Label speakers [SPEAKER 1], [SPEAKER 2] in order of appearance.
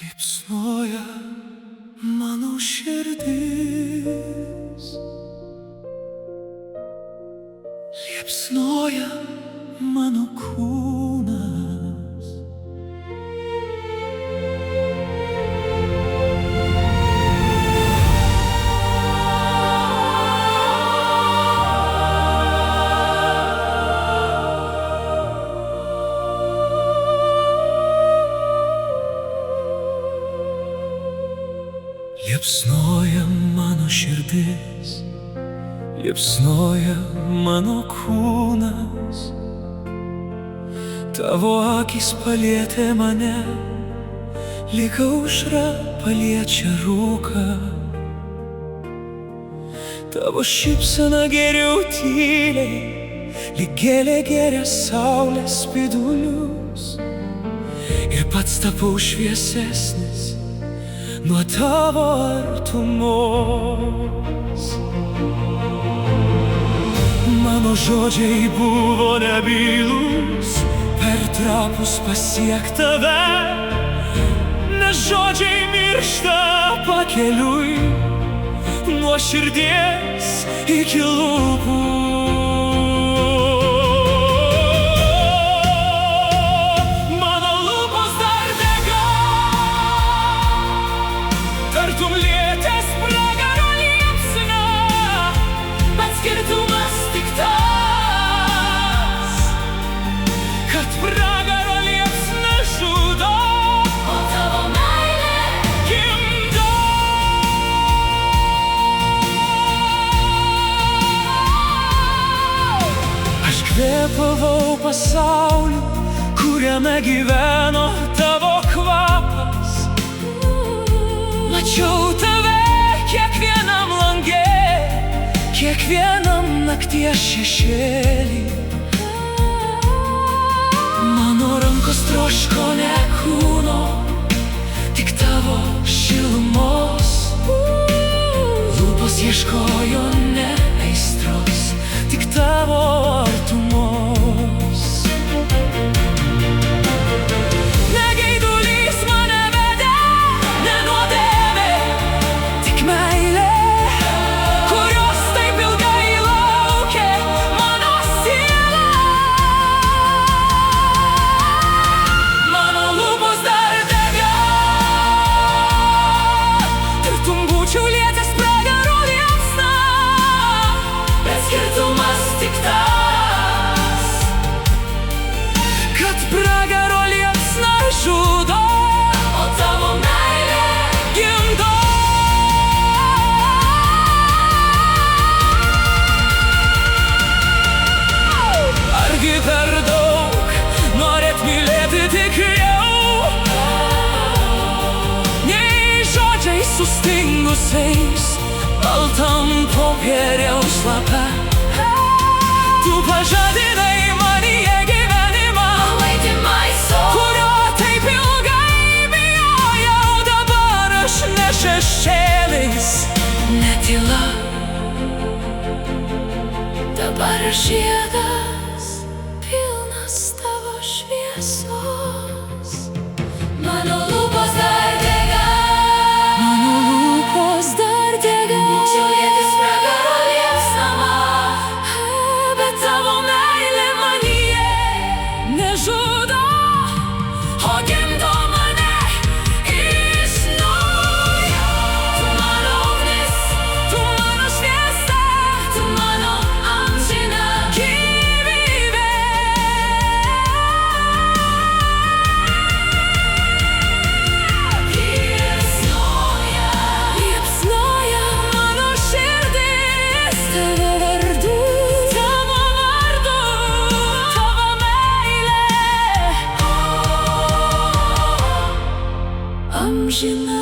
[SPEAKER 1] Liepsnoja mano širdis, liepsnoja mano kūnas. Liepsnoja mano širdis, liepsnoja mano kūnas. Tavo akys palietė mane, lyg aušra paliečia rūką. Tavo šypsena geriau tyliai, lyg gėlė geria saulės spindulius. Ir pats tapau šviesesnis nuo tavo artumos. Mano žodžiai buvo nebylūs, per trapus pasiekt tave, nes žodžiai miršta pakeliui, nuo širdies iki lūpų. Tartum lietės pragaro liepsna, bet skirtumas tik tas, kad pragaro liepsna žudo, o tavo meilė gimdo. Aš kvėpavau pasauliu, kuriame gyveno tavo kvapas. Mačiau tave kiekvienam lange, kiekvienam nakties šešėlį. Mano rankos troško ne kūno, tik tavo šilumos. Lūpos ieškojo ne aistros, tik tavo artumos. Pragaro liepsna žudo, o tavo meilė gimdo. Argi per daug norėt mylėti tikriau, nei žodžiai sustingusiais baltam popieriaus lape. Tu pažadinai manyje gyvenimą, kurio taip ilgai bijojau. Dabar aš ne šešėlis, ne tyla, dabar aš žiedas pilnas tavo šviesos. Mano lūpos dar dega, mano lūpos dar dega. Čia lietis pragaro liepsna, bet tavo meilė manyje nežudo, o gimdo mane iš naujo. Tu mano ugnis, tu mano šviesa, tu mano amžina gyvybė. Liepsnoja, liepsnoja mano širdis tavo vardu, tavo vardu, tavo meilė amžina.